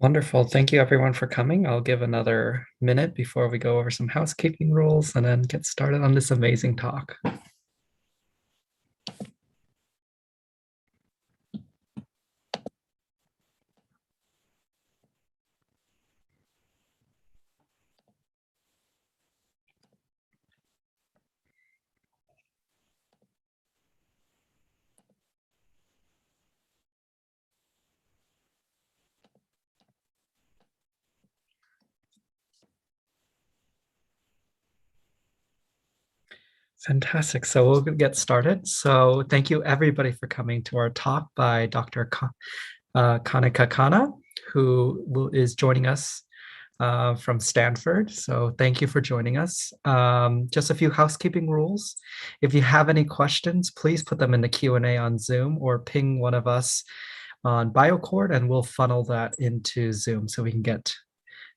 Wonderful. Thank you everyone for coming. I'll give another minute before we go over some housekeeping rules and then get started on this amazing talk. Fantastic. So we'll get started. So thank you everybody for coming to our talk by Dr. Kanika Khanna, is joining us from Stanford. So thank you for joining us. Just a few housekeeping rules. If you have any questions, please put them in the Q&A on Zoom or ping one of us on BioCord and we'll funnel that into Zoom so we can get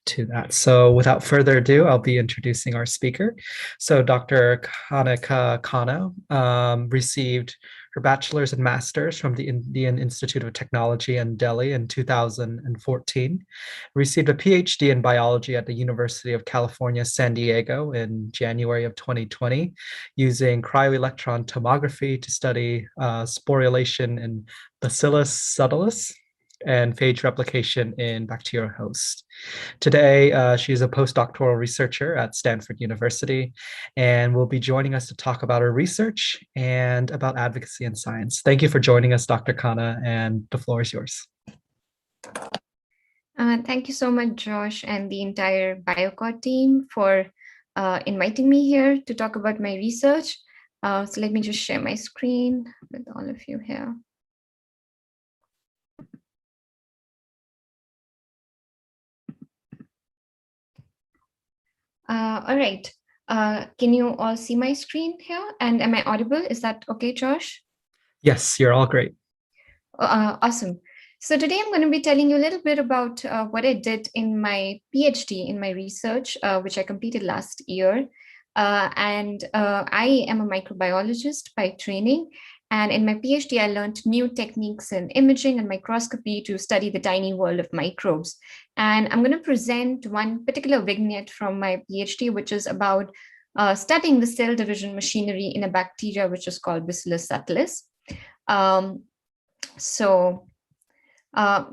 to that. So without further ado, I'll be introducing our speaker. So Dr. Kanika Khanna received her bachelor's and master's from the Indian Institute of Technology in Delhi in 2014, received a PhD in biology at the University of California, San Diego in January of 2020, using cryo-electron tomography to study sporulation in Bacillus subtilis and phage replication in bacterial hosts. Today, she's a postdoctoral researcher at Stanford University and will be joining us to talk about her research and about advocacy in science. Thank you for joining us, Dr. Khanna, and the floor is yours. Thank you so much, Josh, and the entire BioCord team for inviting me here to talk about my research. So let me just share my screen with all of you here. All right. Can you all see my screen here? And am I audible? Is that okay, Josh? Yes, you're all great. Awesome. So today I'm going to be telling you a little bit about what I did in my PhD, in my research, which I completed last year. I am a microbiologist by training. And in my PhD, I learned new techniques in imaging and microscopy to study the tiny world of microbes. And I'm going to present one particular vignette from my PhD, which is about studying the cell division machinery in a bacteria, which is called Bacillus subtilis. So I'm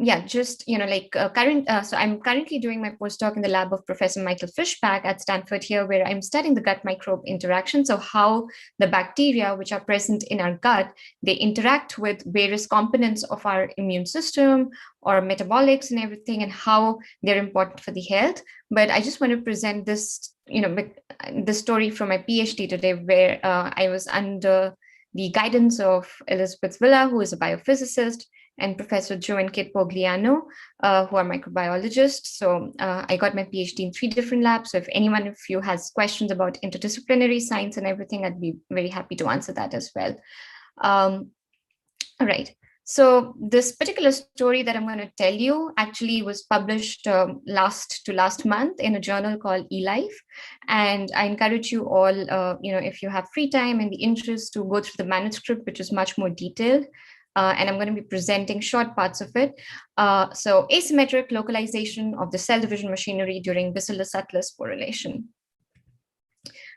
currently doing my postdoc in the lab of Professor Michael Fischbach at Stanford here, where I'm studying the gut microbe interaction. So how the bacteria which are present in our gut, they interact with various components of our immune system or metabolics and everything, and how they're important for the health. But I just want to present this, the story from my PhD today, where I was under the guidance of Elizabeth Villa, who is a biophysicist, and Professor Joe and Kit Pogliano, who are microbiologists. So I got my PhD in 3 different labs. So if anyone of you has questions about interdisciplinary science and everything, I'd be very happy to answer that as well. All right. So this particular story that I'm going to tell you actually was published last month in a journal called eLife. And I encourage you all, if you have free time and the interest, to go through the manuscript, which is much more detailed. And I'm going to be presenting short parts of it. So asymmetric localization of the cell division machinery during Bacillus subtilis sporulation.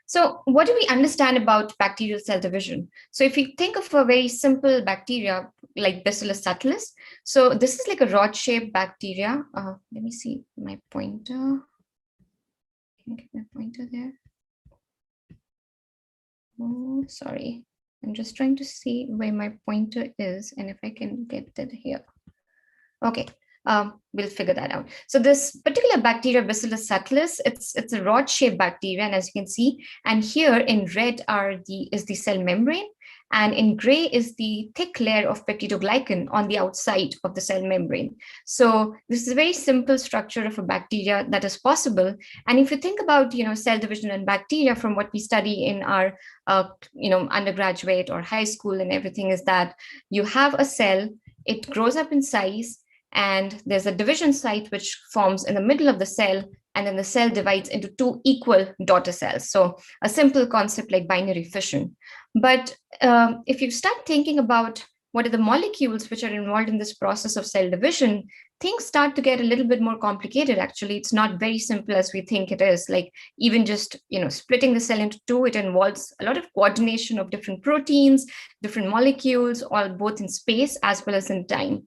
So what do we understand about bacterial cell division? So if you think of a very simple bacteria like Bacillus subtilis, so this is like a rod-shaped bacteria. Let me see my pointer. Can I get my pointer there? Oh, sorry. I'm just trying to see where my pointer is and if I can get it here. Okay, we'll figure that out. So this particular bacteria, Bacillus subtilis, it's a rod-shaped bacteria, and as you can see, and here in red is the cell membrane, and in gray is the thick layer of peptidoglycan on the outside of the cell membrane. So this is a very simple structure of a bacteria that is possible. And if you think about, cell division in bacteria from what we study in our, undergraduate or high school and everything, is that you have a cell, it grows up in size, and there's a division site which forms in the middle of the cell, and then the cell divides into 2 equal daughter cells. So a simple concept like binary fission. But if you start thinking about what are the molecules which are involved in this process of cell division, things start to get a little bit more complicated. Actually, it's not very simple as we think it is. Like even just, splitting the cell into two, it involves a lot of coordination of different proteins, different molecules, all both in space as well as in time,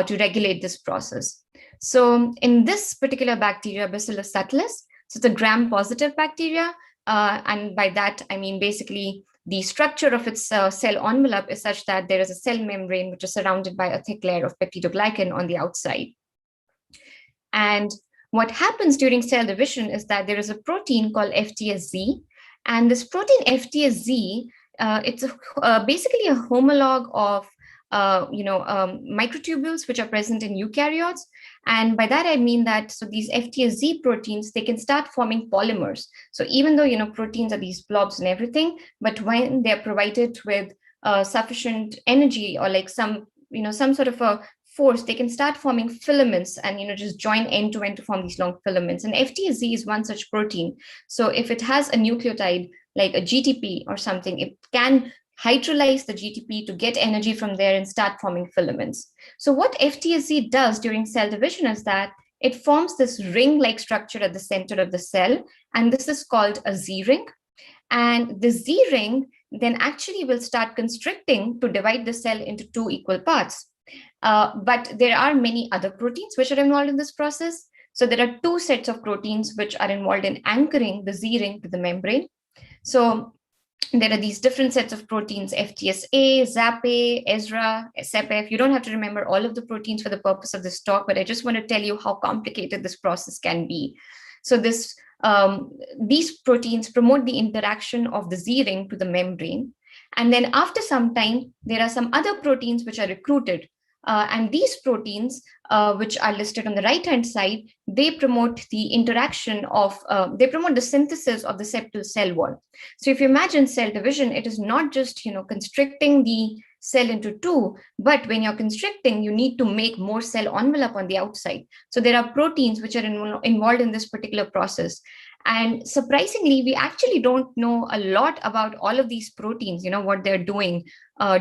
to regulate this process. So in this particular bacteria, Bacillus subtilis, so it's a gram-positive bacteria. And by that, I mean basically the structure of its cell envelope is such that there is a cell membrane which is surrounded by a thick layer of peptidoglycan on the outside. And what happens during cell division is that there is a protein called FtsZ. And this protein FtsZ, it's basically a homologue of microtubules which are present in eukaryotes. And by that, I mean that, so these FtsZ proteins, they can start forming polymers. So even though, proteins are these blobs and everything, but when they're provided with sufficient energy or like some sort of a force, they can start forming filaments and, just join end to end to form these long filaments. And FtsZ is one such protein. So if it has a nucleotide, like a GTP or something, it can hydrolyze the GTP to get energy from there and start forming filaments. So what FtsZ does during cell division is that it forms this ring-like structure at the center of the cell, and this is called a Z ring. And the Z ring then actually will start constricting to divide the cell into two equal parts. But there are many other proteins which are involved in this process. So there are two sets of proteins which are involved in anchoring the Z ring to the membrane. So there are these different sets of proteins, FtsA, ZAPA, EZRA, SEPF. You don't have to remember all of the proteins for the purpose of this talk, but I just want to tell you how complicated this process can be. So these proteins promote the interaction of the Z ring to the membrane. And then after some time, there are some other proteins which are recruited. And these proteins, which are listed on the right-hand side, they promote the interaction of, they promote the synthesis of the septal cell wall. So if you imagine cell division, it is not just, constricting the cell into two, but when you're constricting, you need to make more cell envelope on the outside. So there are proteins which are involved in this particular process. And surprisingly, we actually don't know a lot about all of these proteins, what they're doing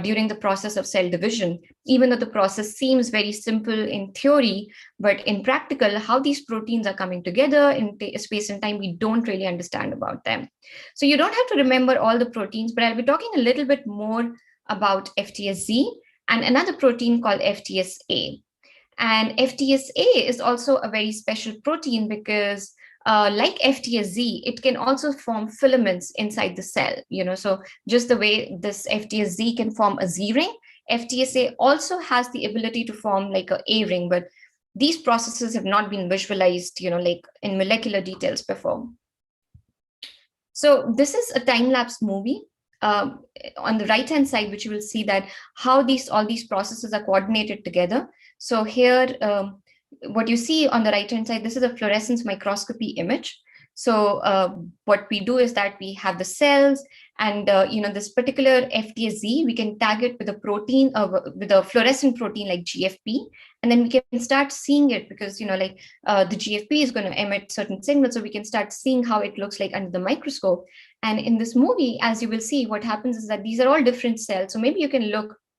during the process of cell division, even though the process seems very simple in theory, but in practical, how these proteins are coming together in space and time, we don't really understand about them. So you don't have to remember all the proteins, but I'll be talking a little bit more about FtsZ and another protein called FtsA. And FtsA is also a very special protein because like FtsZ, it can also form filaments inside the cell, so just the way this FtsZ can form a Z ring, FtsA also has the ability to form like a ring, but these processes have not been visualized, like in molecular details before. So this is a time-lapse movie on the right-hand side, which you will see that how all these processes are coordinated together. So here, what you see on the right-hand side, this is a fluorescence microscopy image. So what we do is that we have the cells and, this particular FtsZ, we can tag it with a protein, with a fluorescent protein like GFP, and then we can start seeing it because, the GFP is going to emit certain signals, so we can start seeing how it looks like under the microscope. And in this movie, as you will see, what happens is that these are all different cells. So maybe you can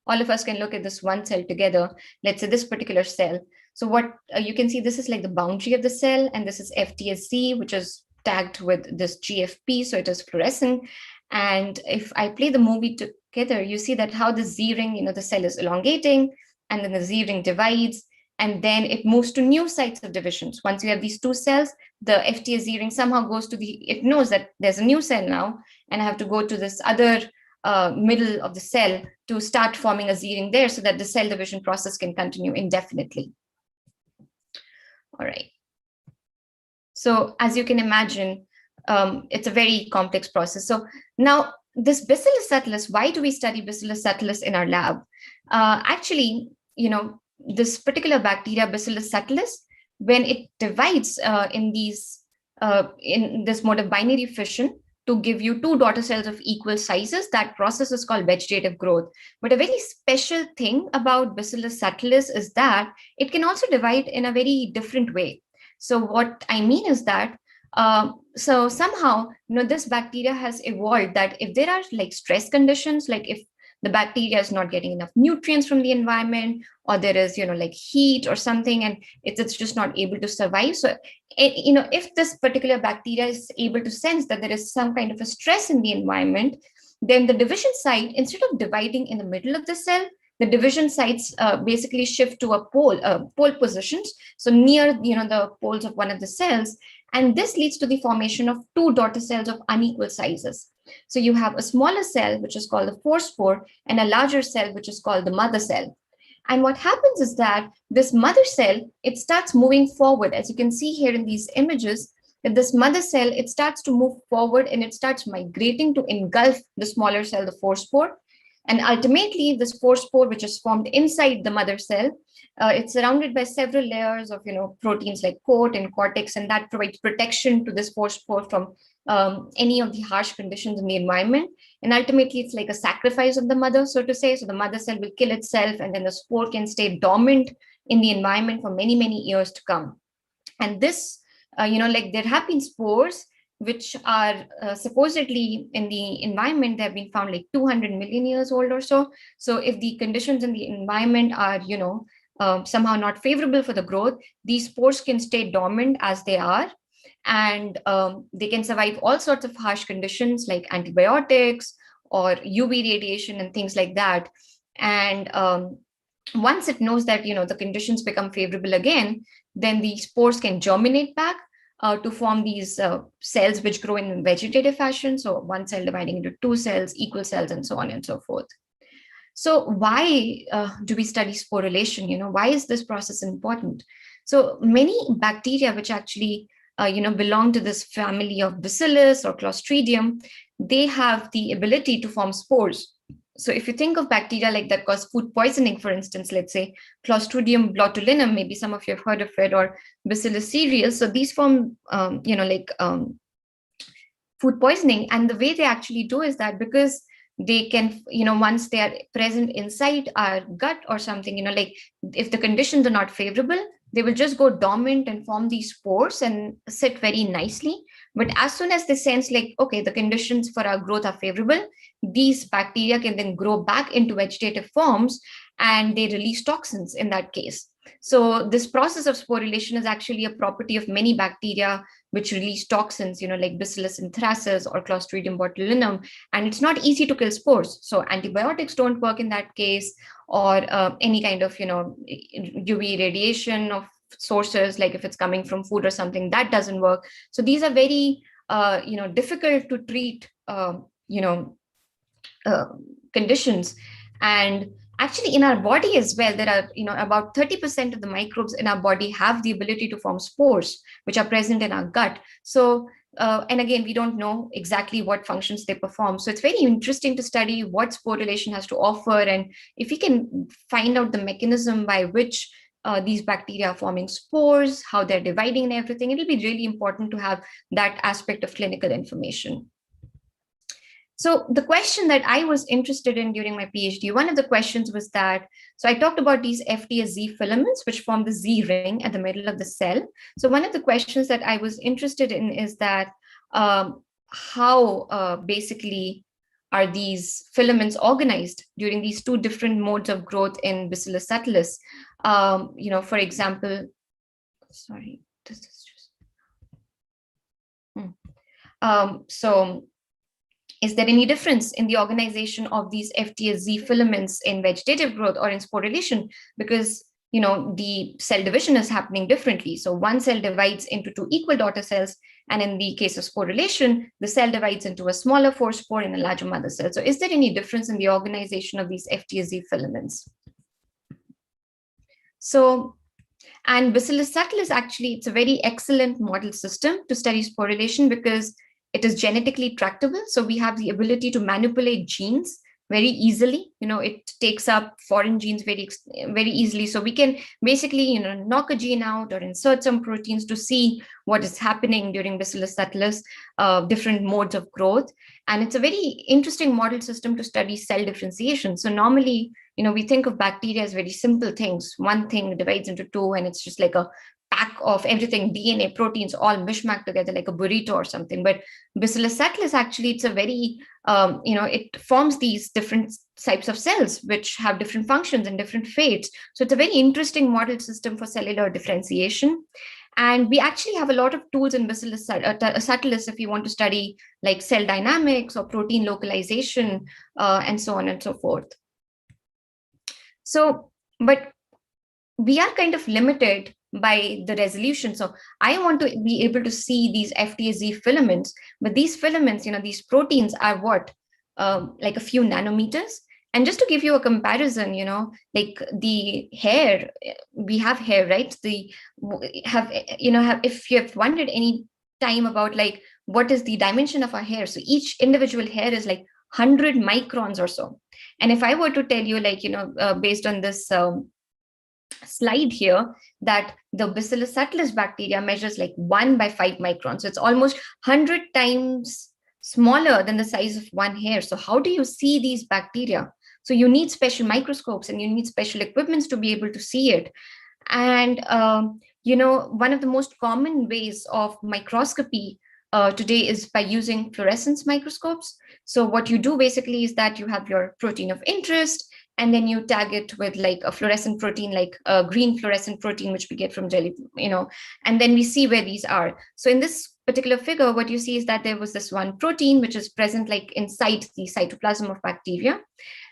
all of us can look at this one cell together, let's say this particular cell. So what you can see, this is like the boundary of the cell, and this is FtsZ, which is tagged with this GFP, so it is fluorescent. And if I play the movie together, you see that how the Z ring, the cell is elongating, and then the Z ring divides, and then it moves to new sites of divisions. Once you have these two cells, the FtsZ ring somehow goes to it knows that there's a new cell now, and I have to go to this other middle of the cell to start forming a Z ring there so that the cell division process can continue indefinitely. All right. So as you can imagine, it's a very complex process. So now this Bacillus subtilis, why do we study Bacillus subtilis in our lab? Actually, this particular bacteria, Bacillus subtilis, when it divides in this mode of binary fission to give you two daughter cells of equal sizes, that process is called vegetative growth. But a very special thing about Bacillus subtilis is that it can also divide in a very different way. So what I mean is that, so somehow, this bacteria has evolved that if there are like stress conditions, like if the bacteria is not getting enough nutrients from the environment, or there is, like heat or something, and it's just not able to survive. So, if this particular bacteria is able to sense that there is some kind of a stress in the environment, then the division site, instead of dividing in the middle of the cell, the division sites basically shift to a pole positions, so near the poles of one of the cells, and this leads to the formation of two daughter cells of unequal sizes. So you have a smaller cell, which is called the forespore, and a larger cell, which is called the mother cell. And what happens is that this mother cell, it starts moving forward, as you can see here in these images, that this mother cell, it starts to move forward and it starts migrating to engulf the smaller cell, the forespore. And ultimately, this forespore, which is formed inside the mother cell, it's surrounded by several layers of proteins like coat and cortex, and that provides protection to this forespore from any of the harsh conditions in the environment. And ultimately, it's like a sacrifice of the mother, so to say. So the mother cell will kill itself, and then the spore can stay dormant in the environment for many, many years to come. And this, there have been spores which are supposedly in the environment, they have been found like 200 million years old or so. So if the conditions in the environment are, somehow not favorable for the growth, these spores can stay dormant as they are. And they can survive all sorts of harsh conditions like antibiotics or UV radiation and things like that. And once it knows that, the conditions become favorable again, then the spores can germinate back to form these cells which grow in vegetative fashion. So one cell dividing into two cells, equal cells, and so on and so forth. So why do we study sporulation? Why is this process important? So many bacteria which actually belong to this family of Bacillus or Clostridium, they have the ability to form spores. So if you think of bacteria like that cause food poisoning, for instance, let's say Clostridium botulinum, maybe some of you have heard of it, or Bacillus cereus. So these form, food poisoning. And the way they actually do is that because they can, once they are present inside our gut or something, like if the conditions are not favorable, they will just go dormant and form these spores and sit very nicely. But as soon as they sense like, okay, the conditions for our growth are favorable, these bacteria can then grow back into vegetative forms and they release toxins in that case. So this process of sporulation is actually a property of many bacteria which release toxins, like Bacillus anthracis or Clostridium botulinum, and it's not easy to kill spores. So antibiotics don't work in that case, or any kind of, UV radiation of sources, like if it's coming from food or something, that doesn't work. So these are very, difficult to treat, conditions. And actually in our body as well, there are, about 30% of the microbes in our body have the ability to form spores, which are present in our gut. So, and again, we don't know exactly what functions they perform. So it's very interesting to study what sporulation has to offer. And if we can find out the mechanism by which these bacteria are forming spores, how they're dividing and everything, it'll be really important to have that aspect of clinical information. So the question that I was interested in during my PhD, one of the questions was that, so I talked about these FtsZ filaments, which form the Z ring at the middle of the cell. So one of the questions that I was interested in is that how basically are these filaments organized during these two different modes of growth in Bacillus subtilis? For example, sorry, this is just, so is there any difference in the organization of these FtsZ filaments in vegetative growth or in sporulation? Because, the cell division is happening differently. So one cell divides into two equal daughter cells. And in the case of sporulation, the cell divides into a smaller forespore and a larger mother cell. So is there any difference in the organization of these FtsZ filaments? So, and Bacillus subtilis, actually, it's a very excellent model system to study sporulation because it is genetically tractable. So we have the ability to manipulate genes very easily. It takes up foreign genes very easily. So we can basically, knock a gene out or insert some proteins to see what is happening during Bacillus subtilis, different modes of growth. And it's a very interesting model system to study cell differentiation. So normally, we think of bacteria as very simple things. One thing divides into two and it's just like a pack of everything, DNA, proteins, all mishmash together like a burrito or something. But Bacillus subtilis, actually, it's a very, it forms these different types of cells which have different functions and different fates. So it's a very interesting model system for cellular differentiation. And we actually have a lot of tools in Bacillus subtilis if you want to study like cell dynamics or protein localization and so on and so forth. So, but we are kind of limited by the resolution. So I want to be able to see these FtsZ filaments, but these filaments, these proteins are what, like a few nanometers. And just to give you a comparison, like the hair, we have hair, right? If you have wondered any time about like, what is the dimension of our hair? So each individual hair is like 100 microns or so. And if I were to tell you like, based on this slide here, that the Bacillus subtilis bacteria measures like 1 by 5 microns. So it's almost 100 times smaller than the size of one hair. So how do you see these bacteria? So you need special microscopes and you need special equipments to be able to see it. And, one of the most common ways of microscopy today is by using fluorescence microscopes. So what you do basically is that you have your protein of interest, and then you tag it with like a fluorescent protein, like a green fluorescent protein, which we get from jelly, and then we see where these are. So in this particular figure, what you see is that there was this one protein, which is present like inside the cytoplasm of bacteria,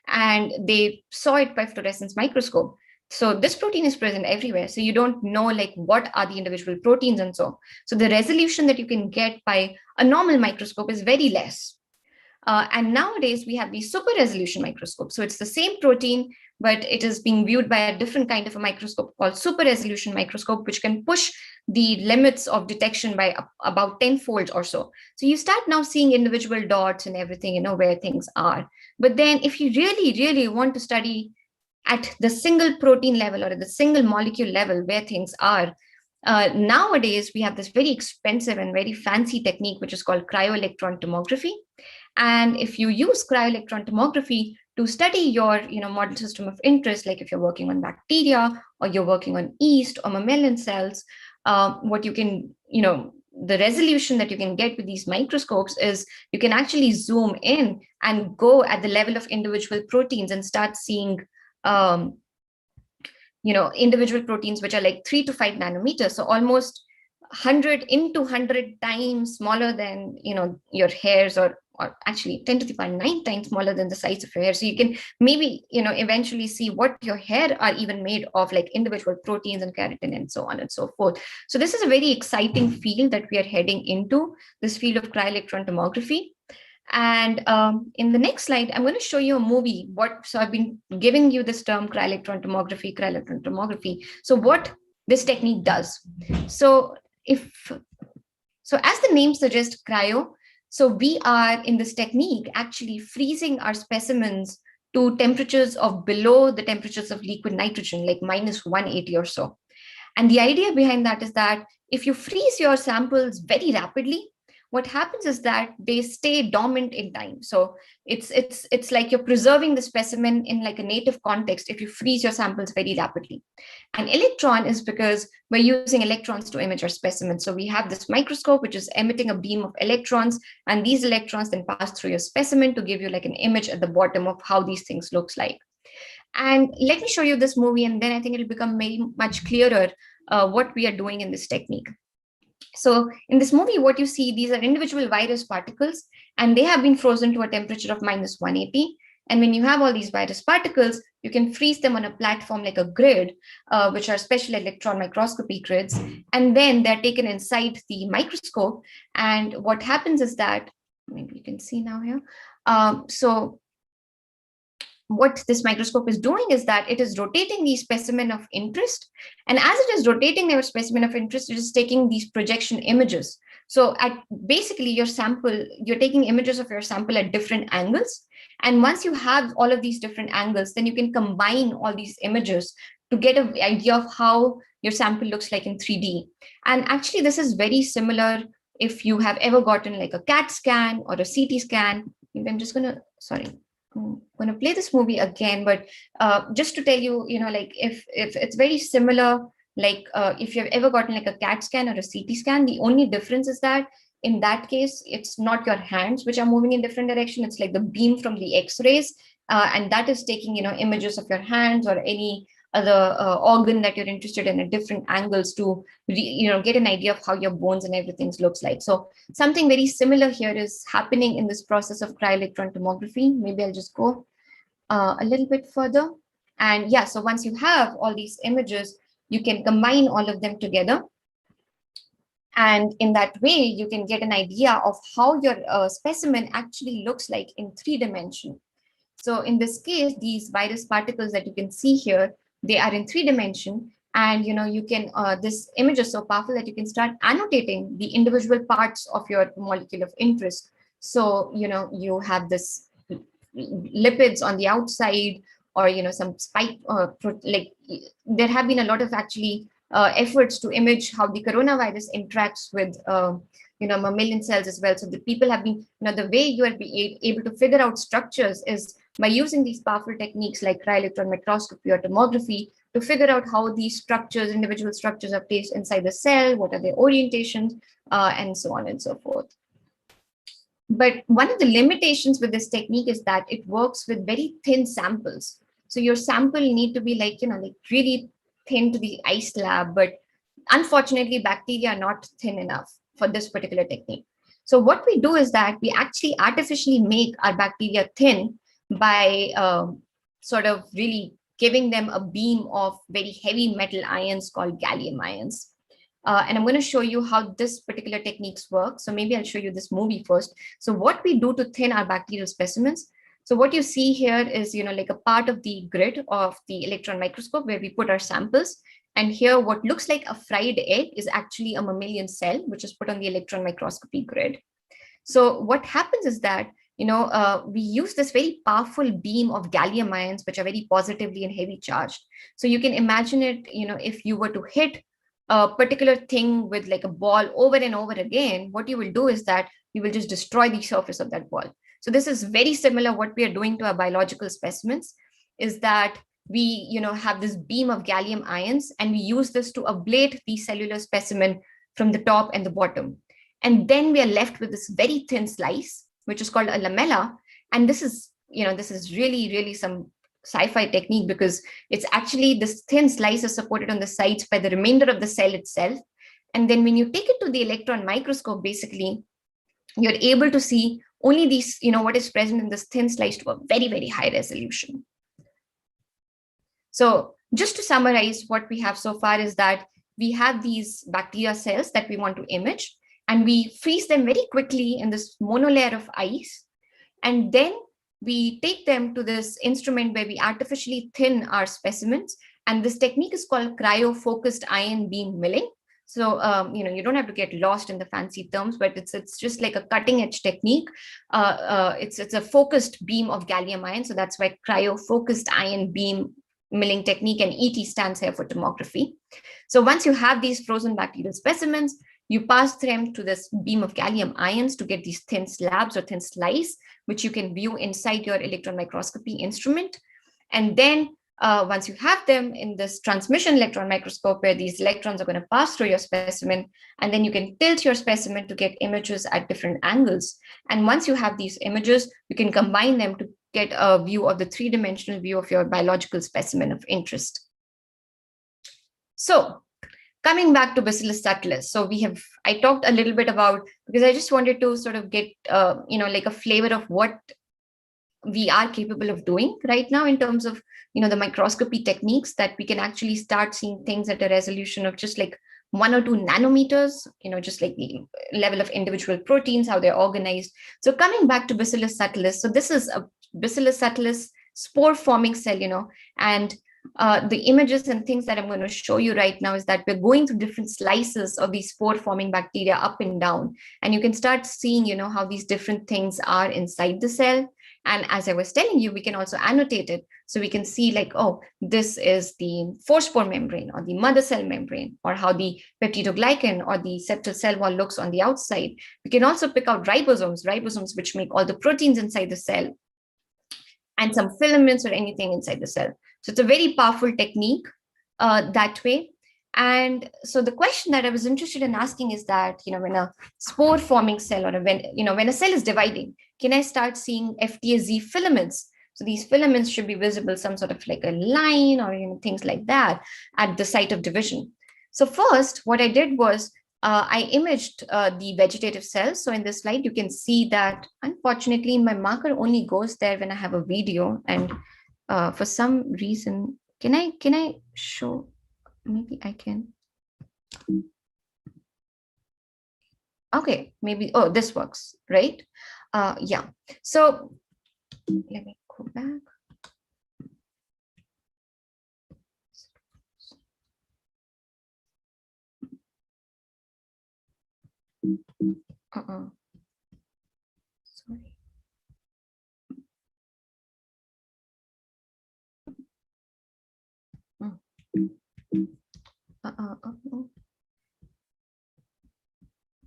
and they saw it by fluorescence microscope. So this protein is present everywhere. So you don't know like what are the individual proteins and so. So the resolution that you can get by a normal microscope is very less. And nowadays we have these super resolution microscopes. So it's the same protein, but it is being viewed by a different kind of a microscope called super resolution microscope, which can push the limits of detection by about 10-fold or so. So you start now seeing individual dots and everything, where things are. But then if you really, really want to study at the single protein level or at the single molecule level where things are, nowadays we have this very expensive and very fancy technique, which is called cryo-electron tomography. And if you use cryo-electron tomography to study your model system of interest, like if you're working on bacteria or you're working on yeast or mammalian cells, what you can, the resolution that you can get with these microscopes is you can actually zoom in and go at the level of individual proteins and start seeing individual proteins which are like 3 to 5 nanometers, so almost 100 into 100 times smaller than your hairs, or actually 10 to the power 9 times smaller than the size of your hair. So you can maybe eventually see what your hair are even made of, like individual proteins and keratin and so on and so forth. So this is a very exciting field that we are heading into, this field of cryo-electron tomography. And in the next slide, I'm going to show you a movie. So I've been giving you this term cryo-electron tomography. So what this technique does. So as the name suggests, cryo, so we are in this technique actually freezing our specimens to temperatures of below the temperatures of liquid nitrogen, like minus 180 or so. And the idea behind that is that if you freeze your samples very rapidly, what happens is that they stay dormant in time. So it's like you're preserving the specimen in like a native context if you freeze your samples very rapidly. And electron is because we're using electrons to image our specimen. So we have this microscope which is emitting a beam of electrons, and these electrons then pass through your specimen to give you like an image at the bottom of how these things looks like. And let me show you this movie, and then I think it'll become very much clearer what we are doing in this technique. So in this movie, what you see, these are individual virus particles, and they have been frozen to a temperature of minus 180. And when you have all these virus particles, you can freeze them on a platform like a grid, which are special electron microscopy grids. And then they're taken inside the microscope. And what happens is that, maybe you can see now here. So what this microscope is doing is that it is rotating the specimen of interest. And as it is rotating their specimen of interest, it is taking these projection images. So basically your sample, you're taking images of your sample at different angles. And once you have all of these different angles, then you can combine all these images to get an idea of how your sample looks like in 3D. And actually, this is very similar if you have ever gotten like a CAT scan or a CT scan. I'm just going to play this movie again, but just to tell you, like if it's very similar, Like if you've ever gotten like a CAT scan or a CT scan, the only difference is that in that case, it's not your hands which are moving in different direction. It's like the beam from the X-rays, and that is taking, images of your hands or any other organ that you're interested in at different angles to, get an idea of how your bones and everything looks like. So something very similar here is happening in this process of cryo-electron tomography. Maybe I'll just go a little bit further. And yeah, so once you have all these images, you can combine all of them together. And in that way, you can get an idea of how your specimen actually looks like in 3 dimensions. So in this case, these virus particles that you can see here, they are in 3 dimensions. And you can, this image is so powerful that you can start annotating the individual parts of your molecule of interest. So, you have this lipids on the outside, or some spike, like there have been a lot of actually efforts to image how the coronavirus interacts with mammalian cells as well. So the people have been, the way you are able to figure out structures is by using these powerful techniques like cryo-electron microscopy or tomography to figure out how these structures, individual structures, are placed inside the cell, what are their orientations, and so on and so forth. But one of the limitations with this technique is that it works with very thin samples. So your sample need to be like, like really thin to the ice lab, but unfortunately, bacteria are not thin enough for this particular technique. So what we do is that we actually artificially make our bacteria thin by sort of really giving them a beam of very heavy metal ions called gallium ions. And I'm going to show you how this particular techniques work. So maybe I'll show you this movie first. So what we do to thin our bacterial specimens. So what you see here is, like a part of the grid of the electron microscope where we put our samples. And here, what looks like a fried egg is actually a mammalian cell, which is put on the electron microscopy grid. So what happens is that, we use this very powerful beam of gallium ions, which are very positively and heavy charged. So you can imagine it, if you were to hit a particular thing with like a ball over and over again, what you will do is that you will just destroy the surface of that ball. So this is very similar what we are doing to our biological specimens, is that we have this beam of gallium ions, and we use this to ablate the cellular specimen from the top and the bottom. And then we are left with this very thin slice, which is called a lamella. And this is, this is really, really some sci-fi technique, because it's actually this thin slice is supported on the sides by the remainder of the cell itself. And then when you take it to the electron microscope, basically, you're able to see only these, what is present in this thin slice to a very, very high resolution. So just to summarize, what we have so far is that we have these bacteria cells that we want to image, and we freeze them very quickly in this monolayer of ice. And then we take them to this instrument where we artificially thin our specimens. And this technique is called cryo-focused ion beam milling. So, you don't have to get lost in the fancy terms, but it's just like a cutting edge technique. It's a focused beam of gallium ion. So that's why cryo-focused ion beam milling technique, and ET stands here for tomography. So once you have these frozen bacterial specimens, you pass them to this beam of gallium ions to get these thin slabs or thin slice, which you can view inside your electron microscopy instrument. And then once you have them in this transmission electron microscope, where these electrons are going to pass through your specimen, and then you can tilt your specimen to get images at different angles. And once you have these images, you can combine them to get a view of the 3-dimensional view of your biological specimen of interest. So coming back to Bacillus subtilis. So I talked a little bit about, because I just wanted to sort of get, like a flavor of what we are capable of doing right now in terms of, the microscopy techniques, that we can actually start seeing things at a resolution of just like 1 or 2 nanometers, just like the level of individual proteins, how they're organized. So coming back to Bacillus subtilis. So this is a Bacillus subtilis spore forming cell, and the images and things that I'm going to show you right now is that we're going through different slices of these spore forming bacteria up and down. And you can start seeing, how these different things are inside the cell. And as I was telling you, we can also annotate it. So we can see like, oh, this is the forespore membrane or the mother cell membrane, or how the peptidoglycan or the septal cell wall looks on the outside. We can also pick out ribosomes which make all the proteins inside the cell, and some filaments or anything inside the cell. So it's a very powerful technique that way. And so the question that I was interested in asking is that, when a spore forming cell or when a cell is dividing, can I start seeing FtsZ filaments? So these filaments should be visible, some sort of like a line or things like that at the site of division. So first, what I did was I imaged the vegetative cells. So in this slide, you can see that unfortunately my marker only goes there when I have a video. And for some reason, can I show? Maybe I can. Okay, maybe, oh, this works, right? Yeah, so let me go back. Sorry.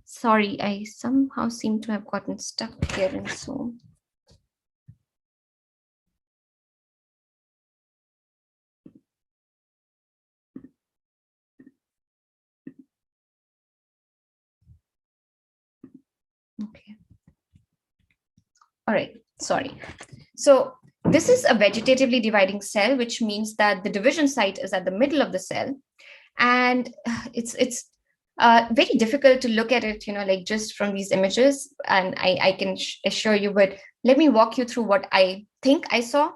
Sorry, I somehow seem to have gotten stuck here in Zoom. Okay. All right, sorry. So this is a vegetatively dividing cell, which means that the division site is at the middle of the cell. And it's very difficult to look at it, like just from these images. And I can assure you, but let me walk you through what I think I saw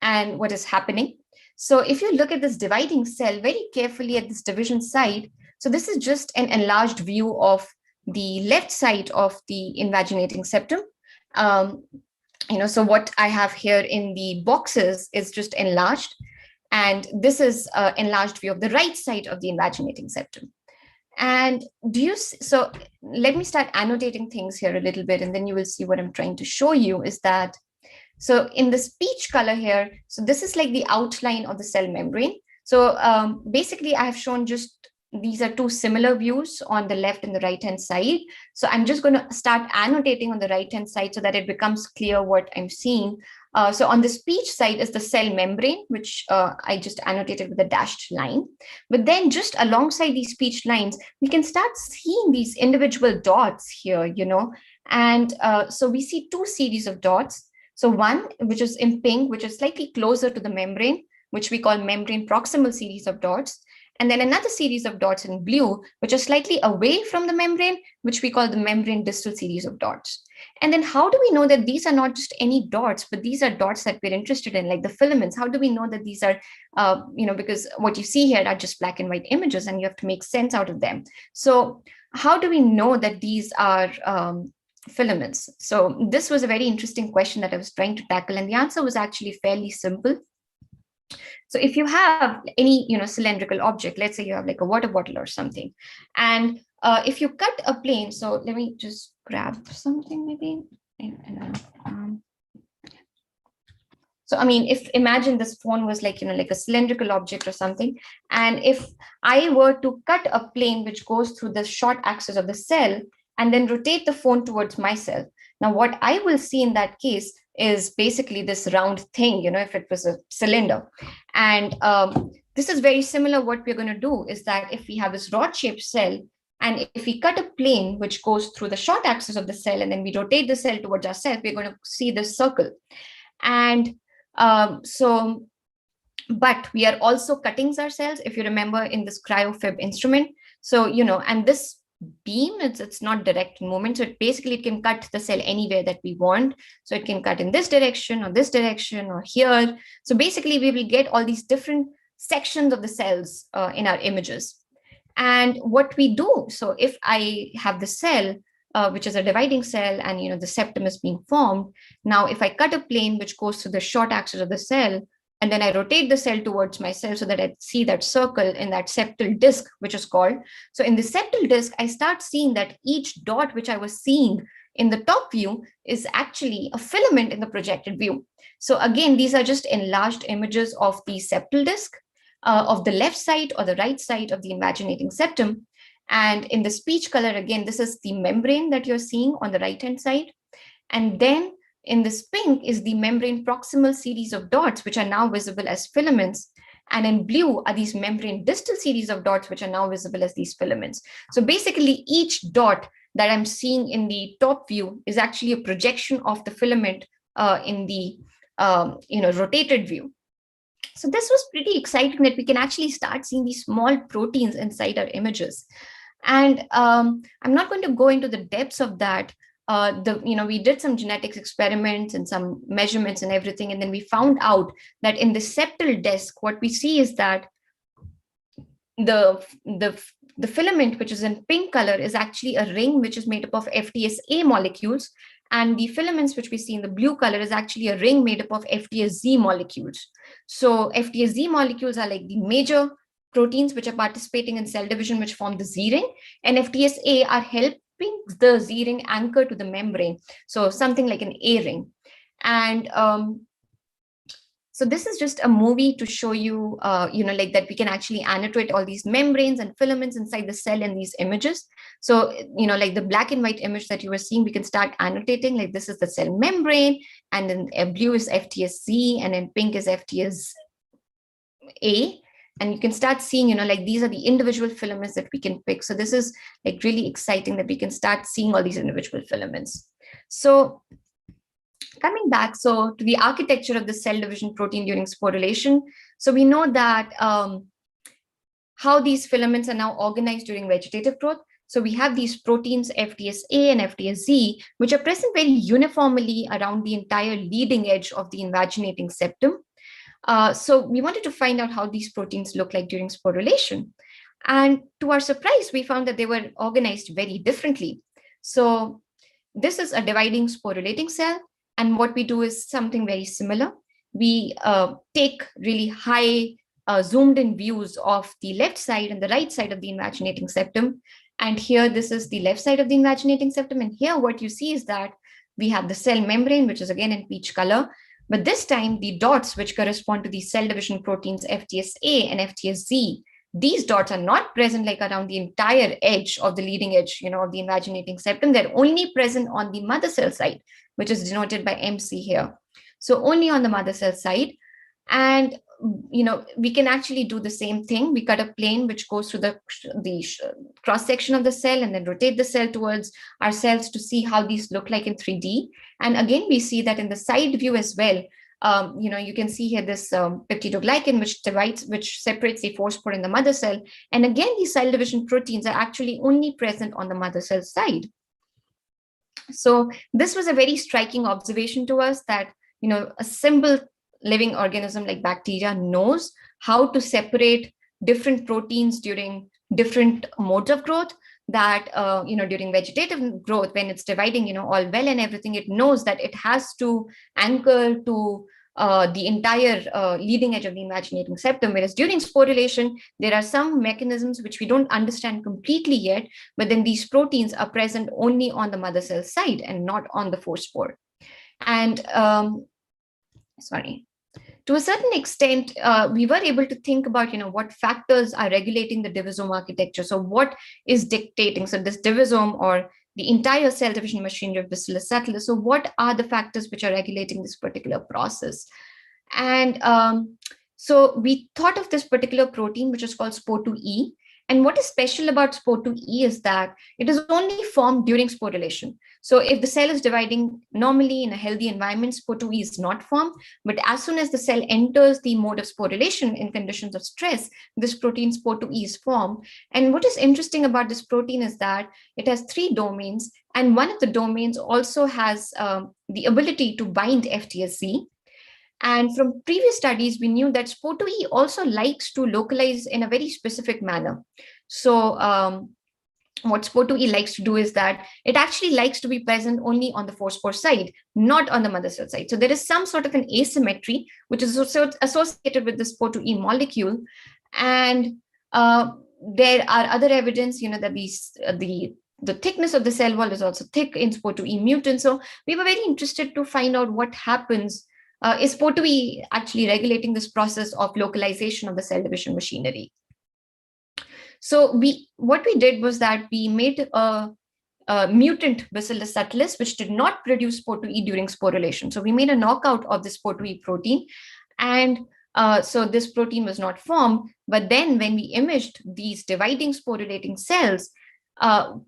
and what is happening. So if you look at this dividing cell very carefully at this division site, so this is just an enlarged view of the left side of the invaginating septum. So what I have here in the boxes is just enlarged. And this is an enlarged view of the right side of the invaginating septum. And so let me start annotating things here a little bit, and then you will see what I'm trying to show you is that, so in this peach color here, so this is like the outline of the cell membrane. So basically I have shown just, these are two similar views on the left and the right hand side. So I'm just going to start annotating on the right hand side so that it becomes clear what I'm seeing. So on this peach side is the cell membrane, which I just annotated with a dashed line. But then just alongside these peach lines, we can start seeing these individual dots here, and so we see two series of dots. So one, which is in pink, which is slightly closer to the membrane, which we call membrane proximal series of dots. And then another series of dots in blue, which are slightly away from the membrane, which we call the membrane distal series of dots. And then how do we know that these are not just any dots, but these are dots that we're interested in, like the filaments? How do we know that these are, because what you see here are just black and white images and you have to make sense out of them. So how do we know that these are filaments? So this was a very interesting question that I was trying to tackle, and the answer was actually fairly simple. So if you have any, cylindrical object, let's say you have like a water bottle or something, and if you cut a plane, so let me just grab something maybe. So, I mean, imagine this phone was like, like a cylindrical object or something. And if I were to cut a plane which goes through the short axis of the cell and then rotate the phone towards myself, now what I will see in that case is basically this round thing, if it was a cylinder. And this is very similar. What we're going to do is that if we have this rod-shaped cell, and if we cut a plane which goes through the short axis of the cell, and then we rotate the cell towards ourselves, we're going to see this circle. And but we are also cutting ourselves, if you remember, in this Cryo-FIB instrument. So, and this beam, it's not direct movement. So it can cut the cell anywhere that we want. So it can cut in this direction or here. So basically we will get all these different sections of the cells in our images. And what we do, so if I have the cell, which is a dividing cell, and the septum is being formed. Now, if I cut a plane which goes through the short axis of the cell, and then I rotate the cell towards myself so that I see that circle in that septal disc, which is called. So in the septal disc, I start seeing that each dot which I was seeing in the top view is actually a filament in the projected view. So again, these are just enlarged images of the septal disc of the left side or the right side of the invaginating septum. And in the peach color, again, this is the membrane that you're seeing on the right-hand side. And then in this pink is the membrane proximal series of dots, which are now visible as filaments. And in blue are these membrane distal series of dots, which are now visible as these filaments. So basically, each dot that I'm seeing in the top view is actually a projection of the filament in the rotated view. So this was pretty exciting that we can actually start seeing these small proteins inside our images. And I'm not going to go into the depths of that. We did some genetics experiments and some measurements and everything, and then we found out that in the septal disc, what we see is that the filament, which is in pink color, is actually a ring which is made up of FtsA molecules, and the filaments which we see in the blue color is actually a ring made up of FtsZ molecules. So FtsZ molecules are like the major proteins which are participating in cell division, which form the Z ring, and FtsA are helping the Z ring anchor to the membrane. So something like an A ring. And so this is just a movie to show you, like that we can actually annotate all these membranes and filaments inside the cell in these images. So, like the black and white image that you were seeing, we can start annotating, like this is the cell membrane, and then blue is FtsZ, and then pink is FtsA. And you can start seeing, like these are the individual filaments that we can pick. So this is like really exciting that we can start seeing all these individual filaments. So coming back, so to the architecture of the cell division protein during sporulation. So we know that how these filaments are now organized during vegetative growth. So we have these proteins FtsA and FtsZ, which are present very uniformly around the entire leading edge of the invaginating septum. So we wanted to find out how these proteins look like during sporulation. And to our surprise, we found that they were organized very differently. So this is a dividing sporulating cell. And what we do is something very similar. We take really high zoomed in views of the left side and the right side of the invaginating septum. And here, this is the left side of the invaginating septum. And here, what you see is that we have the cell membrane, which is again in peach color. But this time, the dots, which correspond to the cell division proteins FtsA and FtsZ, these dots are not present like around the entire edge of the leading edge, of the invaginating septum. They're only present on the mother cell side, which is denoted by MC here. So only on the mother cell side. And, we can actually do the same thing. We cut a plane which goes through the cross section of the cell and then rotate the cell towards our cells to see how these look like in 3D. And again, we see that in the side view as well. You can see here this peptidoglycan, which separates the 4-spore in the mother cell. And again, these cell division proteins are actually only present on the mother cell side. So this was a very striking observation to us that, a simple living organism like bacteria knows how to separate different proteins during different modes of growth, that, during vegetative growth, when it's dividing, all well and everything, it knows that it has to anchor to the entire leading edge of the invaginating septum, whereas during sporulation, there are some mechanisms which we don't understand completely yet, but then these proteins are present only on the mother cell side and not on the 4-spore. And to a certain extent, we were able to think about, what factors are regulating the divisome architecture. So what is dictating? So this divisome, or the entire cell division machinery of Bacillus subtilis. So what are the factors which are regulating this particular process? And so we thought of this particular protein, which is called SpoE. And what is special about SpoE is that it is only formed during sporulation. So if the cell is dividing normally in a healthy environment, SpoE is not formed. But as soon as the cell enters the mode of sporulation in conditions of stress, this protein SpoE is formed. And what is interesting about this protein is that it has 3 domains. And one of the domains also has the ability to bind FtsZ. And from previous studies, we knew that SpoE also likes to localize in a very specific manner. So what SpoE likes to do is that it actually likes to be present only on the 4-spore side, not on the mother cell side. So there is some sort of an asymmetry, which is also associated with the SpoE molecule. And there are other evidence, that the thickness of the cell wall is also thick in SpoE mutant. So we were very interested to find out what happens. Is SpoE actually regulating this process of localization of the cell division machinery? So what we did was that we made a mutant Bacillus subtilis, which did not produce SpoE during sporulation. So we made a knockout of the SpoE protein, and So this protein was not formed. But then when we imaged these dividing sporulating cells,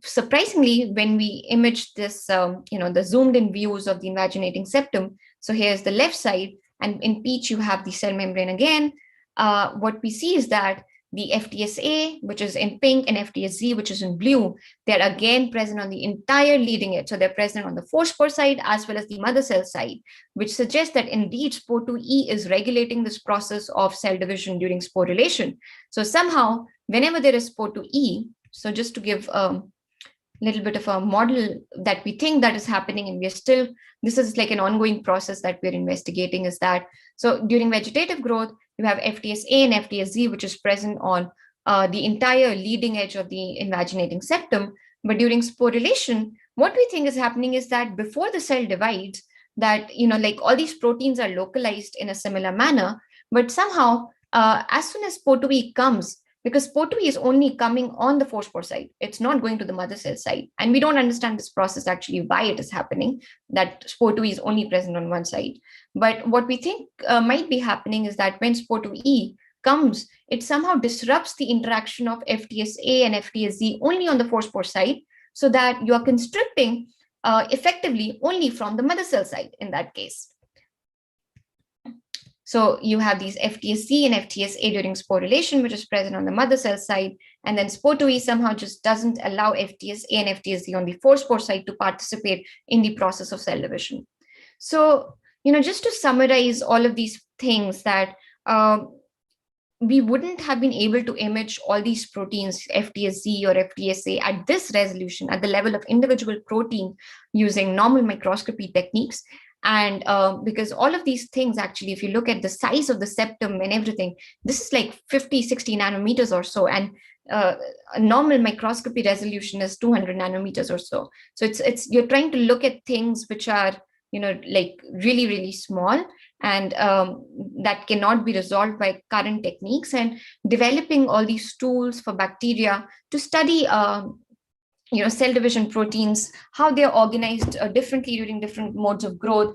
surprisingly, when we imaged this, the zoomed in views of the invaginating septum, so here's the left side, and in peach you have the cell membrane again. What we see is that the FtsA, which is in pink, and FtsZ, which is in blue, they're again present on the entire leading edge. So they're present on the 4-spore side as well as the mother cell side, which suggests that indeed SPO2E is regulating this process of cell division during sporulation. So somehow, whenever there is SPO2E, so just to give a little bit of a model that we think that is happening, and this is like an ongoing process that we're investigating, is that, so during vegetative growth, you have FtsA and FtsZ, which is present on the entire leading edge of the invaginating septum. But during sporulation, what we think is happening is that before the cell divides, that, like all these proteins are localized in a similar manner, but somehow, as soon as SPO2E comes, because SPO2E is only coming on the 4-spore side, it's not going to the mother cell side. And we don't understand this process actually, why it is happening, that SPO2E is only present on one side. But what we think might be happening is that when SPO2E comes, it somehow disrupts the interaction of FtsA and FtsZ only on the 4-spore side, so that you are constricting effectively only from the mother cell side in that case. So you have these FtsC and FtsA during sporulation, which is present on the mother cell side, and then SPO2E somehow just doesn't allow FtsA and FtsZ on the 4-spore side to participate in the process of cell division. So, just to summarize all of these things, that we wouldn't have been able to image all these proteins, FtsZ or FtsA, at this resolution, at the level of individual protein, using normal microscopy techniques. And because all of these things, actually, if you look at the size of the septum and everything, this is like 50, 60 nanometers or so. And a normal microscopy resolution is 200 nanometers or so. So you're trying to look at things which are, like really, really small, and that cannot be resolved by current techniques, and developing all these tools for bacteria to study cell division proteins, how they're organized differently during different modes of growth.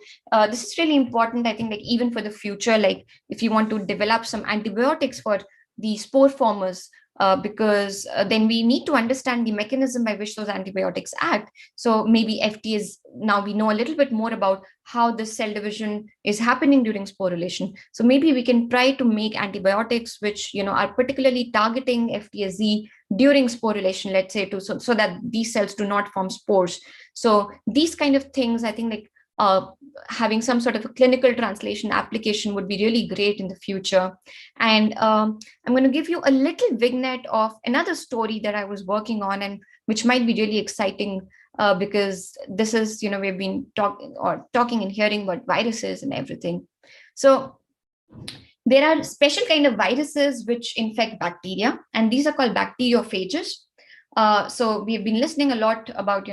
This is really important, I think, like even for the future, like if you want to develop some antibiotics for the spore formers, because then we need to understand the mechanism by which those antibiotics act. So maybe now we know a little bit more about how the cell division is happening during sporulation. So maybe we can try to make antibiotics which are particularly targeting FtsZ during sporulation, let's say, so that these cells do not form spores. So these kind of things, I think, like having some sort of a clinical translation application would be really great in the future. And I'm going to give you a little vignette of another story that I was working on, and which might be really exciting because this is, we've been talking and hearing about viruses and everything. So there are special kind of viruses which infect bacteria, and these are called bacteriophages. So we've been listening a lot about,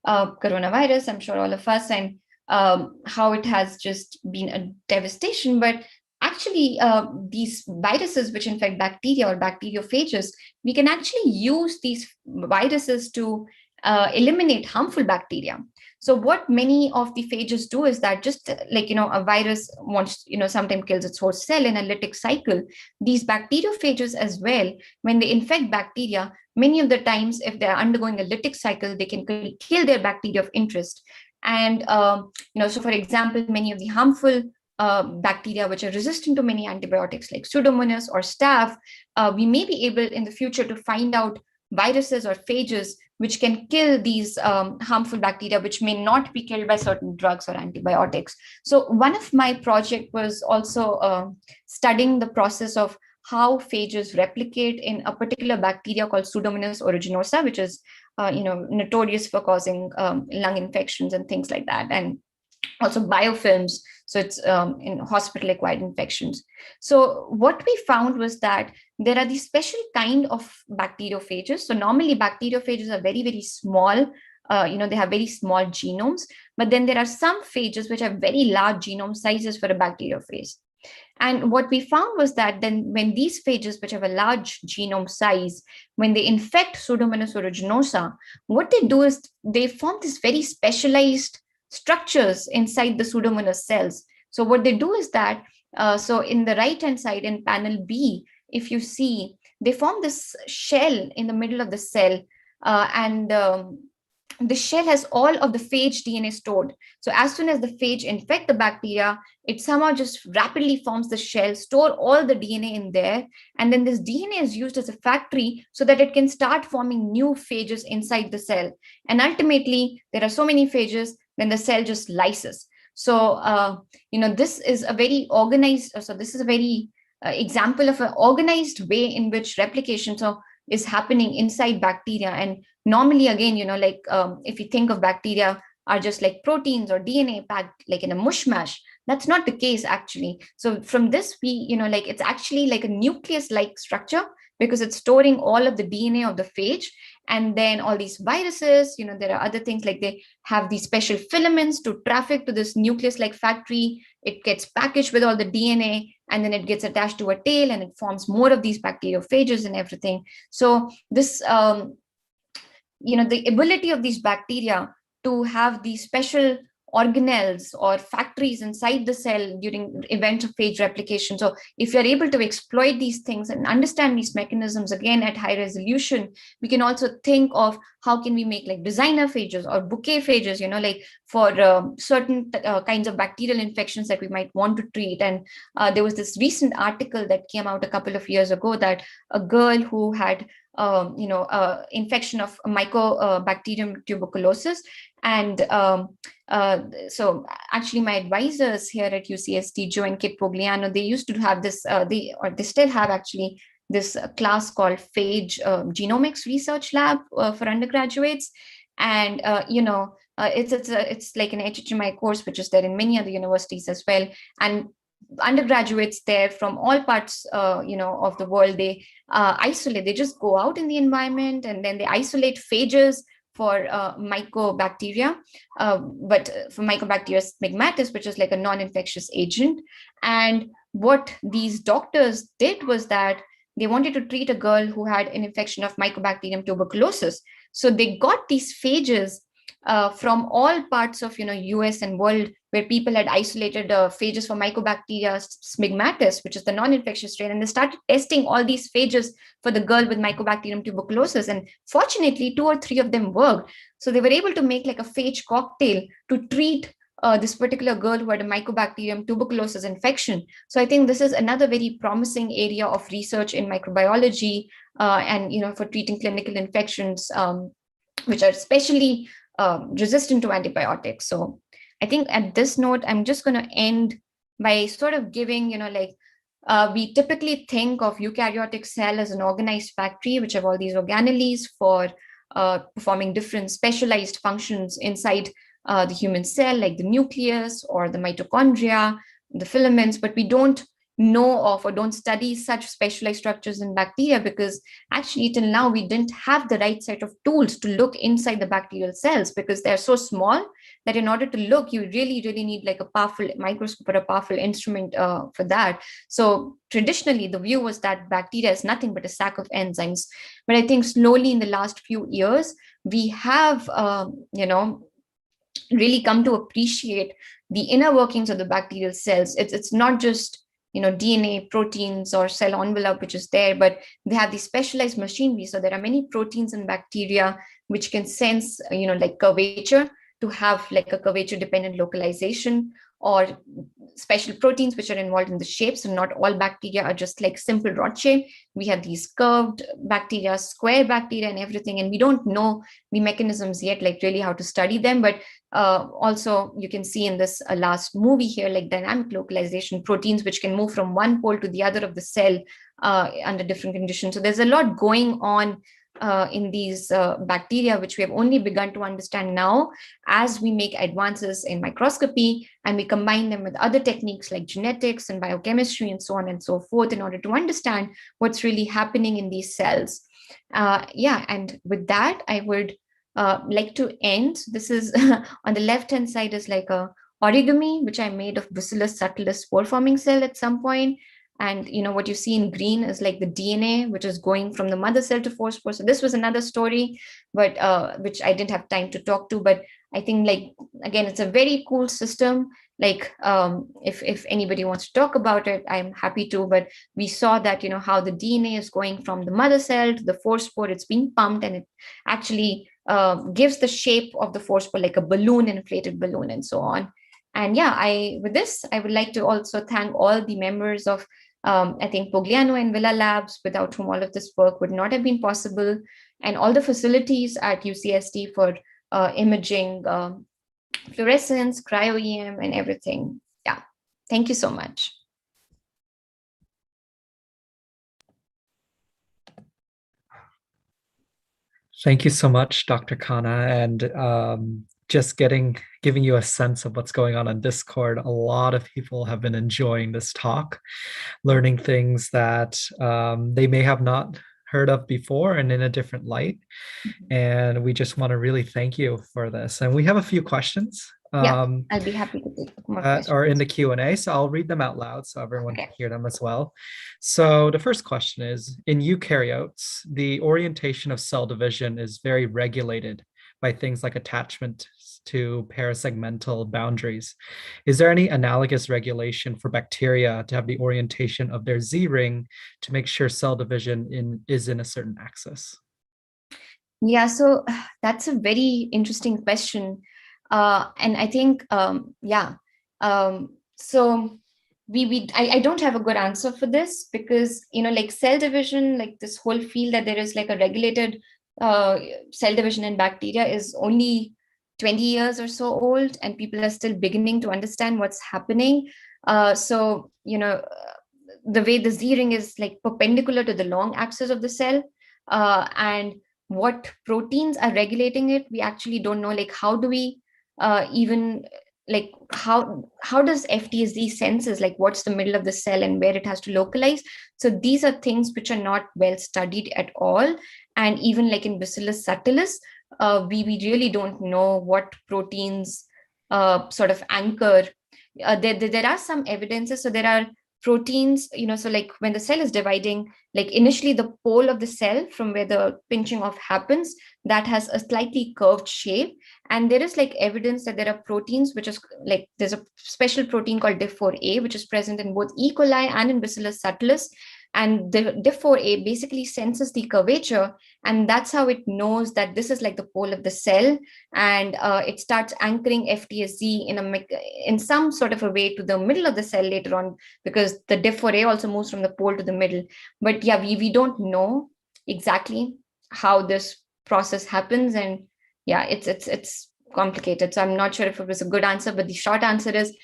coronavirus, I'm sure all of us, and how it has just been a devastation. But actually, these viruses which infect bacteria or bacteriophages, we can actually use these viruses to eliminate harmful bacteria. So what many of the phages do is that, just like, a virus wants, sometimes kills its host cell in a lytic cycle, these bacteriophages as well, when they infect bacteria, many of the times, if they're undergoing a lytic cycle, they can kill their bacteria of interest. And, so for example, many of the harmful bacteria which are resistant to many antibiotics, like Pseudomonas or staph, we may be able in the future to find out viruses or phages which can kill these harmful bacteria, which may not be killed by certain drugs or antibiotics. So one of my project was also studying the process of how phages replicate in a particular bacteria called Pseudomonas aeruginosa, which is notorious for causing lung infections and things like that, and also biofilms. So it's in hospital-acquired infections. So what we found was that there are these special kind of bacteriophages. So normally bacteriophages are very, very small. They have very small genomes, but then there are some phages which have very large genome sizes for a bacteriophage. And what we found was that then when these phages, which have a large genome size, when they infect Pseudomonas aeruginosa, what they do is they form these very specialized structures inside the Pseudomonas cells. So what they do is that So in the right-hand side in panel B, if you see, they form this shell in the middle of the cell, and the shell has all of the phage DNA stored. So as soon as the phage infect the bacteria, it somehow just rapidly forms the shell, store all the DNA in there, and then this DNA is used as a factory so that it can start forming new phages inside the cell. And ultimately, there are so many phages, then the cell just lyses. So, this is a very organized, so this is a very example of an organized way in which replication is happening inside bacteria. And normally, again, if you think of bacteria are just like proteins or DNA packed like in a mush mash, that's not the case actually. So from this, it's actually like a nucleus-like structure because it's storing all of the DNA of the phage. And then all these viruses, there are other things like they have these special filaments to traffic to this nucleus-like factory. It gets packaged with all the DNA, and then it gets attached to a tail, and it forms more of these bacteriophages and everything. So this, the ability of these bacteria to have these special organelles or factories inside the cell during events of phage replication. So if you're able to exploit these things and understand these mechanisms again at high resolution, we can also think of how can we make like designer phages or bouquet phages, like for certain kinds of bacterial infections that we might want to treat. And there was this recent article that came out a couple of years ago that a girl who had infection of Mycobacterium tuberculosis. And so actually my advisors here at UCSD, Joe and Kit Pogliano, they used to have this, they still have actually this class called Phage Genomics Research Lab for undergraduates. And, it's like an HHMI course, which is there in many other universities as well. And undergraduates there from all parts of the world, they isolate, they just go out in the environment and then they isolate phages for mycobacteria, but for Mycobacteria smegmatis, which is like a non-infectious agent. And what these doctors did was that they wanted to treat a girl who had an infection of Mycobacterium tuberculosis. So they got these phages from all parts of US and world where people had isolated phages for Mycobacteria smegmatis, which is the non-infectious strain, and they started testing all these phages for the girl with Mycobacterium tuberculosis. And fortunately, 2 or 3 of them worked. So they were able to make like a phage cocktail to treat this particular girl who had a Mycobacterium tuberculosis infection. So I think this is another very promising area of research in microbiology and for treating clinical infections, which are especially resistant to antibiotics. So I think at this note, I'm just going to end by sort of giving, we typically think of eukaryotic cell as an organized factory, which have all these organelles for performing different specialized functions inside the human cell, like the nucleus or the mitochondria, the filaments, but we don't know of or don't study such specialized structures in bacteria because actually till now we didn't have the right set of tools to look inside the bacterial cells because they're so small that in order to look, you really need like a powerful microscope or a powerful instrument for that. So traditionally, the view was that bacteria is nothing but a sack of enzymes. But I think slowly in the last few years, we have, really come to appreciate the inner workings of the bacterial cells. It's not just DNA, proteins, or cell envelope, which is there, but they have these specialized machinery. So there are many proteins in bacteria which can sense, like curvature to have like a curvature dependent localization, or special proteins which are involved in the shape. So not all bacteria are just like simple rod shape. We have these curved bacteria, square bacteria, and everything. And we don't know the mechanisms yet, like really how to study them. But also you can see in this last movie here, like dynamic localization, proteins which can move from one pole to the other of the cell under different conditions. So there's a lot going on in these bacteria, which we have only begun to understand now as we make advances in microscopy and we combine them with other techniques like genetics and biochemistry and so on and so forth in order to understand what's really happening in these cells. And with that, I would like to end. This is on the left-hand side is like a origami, which I made of Bacillus subtilis spore-forming cell at some point. And what you see in green is like the DNA, which is going from the mother cell to four spore. So this was another story, but which I didn't have time to talk to. But I think like, again, it's a very cool system. Like if anybody wants to talk about it, I'm happy to, but we saw that, how the DNA is going from the mother cell to the forespore, it's being pumped, and it actually gives the shape of the forespore like a balloon, an inflated balloon, and so on. And yeah, with this, I would like to also thank all the members of, I think, Pogliano and Villa Labs, without whom all of this work would not have been possible, and all the facilities at UCSD for imaging, fluorescence, cryo-EM, and everything. Yeah, thank you so much. Thank you so much, Dr. Khanna. And just giving you a sense of what's going on Discord, a lot of people have been enjoying this talk, learning things that they may have not heard of before and in a different light. And we just want to really thank you for this. And we have a few questions. Yeah, I'll be happy to take more questions. Are in the Q&A, so I'll read them out loud so everyone can hear them as well. So the first question is, in eukaryotes, the orientation of cell division is very regulated by things like attachment to parasegmental boundaries. Is there any analogous regulation for bacteria to have the orientation of their Z ring to make sure cell division is in a certain axis? Yeah, so that's a very interesting question. And I think, so I don't have a good answer for this, because, like cell division, like this whole field that there is like a regulated cell division in bacteria is only 20 years or so old, and people are still beginning to understand what's happening. So, the way the Z ring is like perpendicular to the long axis of the cell, and what proteins are regulating it, we actually don't know. Like, how do we even, like, how does FtsZ senses like what's the middle of the cell and where it has to localize? So these are things which are not well studied at all. And even like in Bacillus subtilis, we really don't know what proteins sort of anchor. There are some evidences. So there are proteins, so like when the cell is dividing, like initially the pole of the cell from where the pinching off happens, that has a slightly curved shape. And there is like evidence that there are proteins, which is like, there's a special protein called Div4A, which is present in both E. coli and in Bacillus subtilis. And the Div4A basically senses the curvature, and that's how it knows that this is like the pole of the cell, and it starts anchoring FtsZ in some sort of a way to the middle of the cell later on, because the Div4A also moves from the pole to the middle. But yeah, we don't know exactly how this process happens, and yeah, it's complicated. So I'm not sure if it was a good answer, but the short answer is,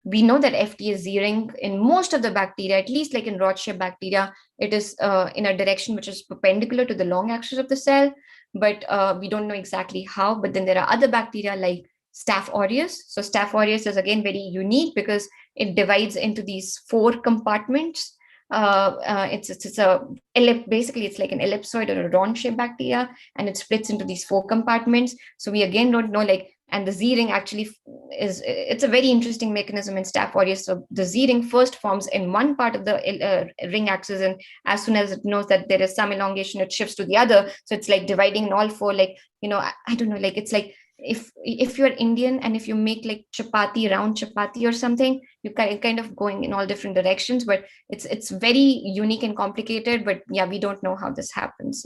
we know that FtsZ ring in most of the bacteria, at least like in rod-shaped bacteria, it is in a direction which is perpendicular to the long axis of the cell, but we don't know exactly how. But then there are other bacteria like Staph aureus. So Staph aureus is again very unique because it divides into these 4 compartments. Basically it's like an ellipsoid or a rod-shaped bacteria, and it splits into these 4 compartments. So we again don't know, like, and the Z ring actually it's a very interesting mechanism in Staph aureus. So the Z ring first forms in one part of the ring axis, and as soon as it knows that there is some elongation, it shifts to the other. So it's like dividing in all 4, like, I don't know, like, it's like if you're Indian and if you make like chapati, round chapati or something, you kind of going in all different directions, but it's very unique and complicated. But yeah, we don't know how this happens.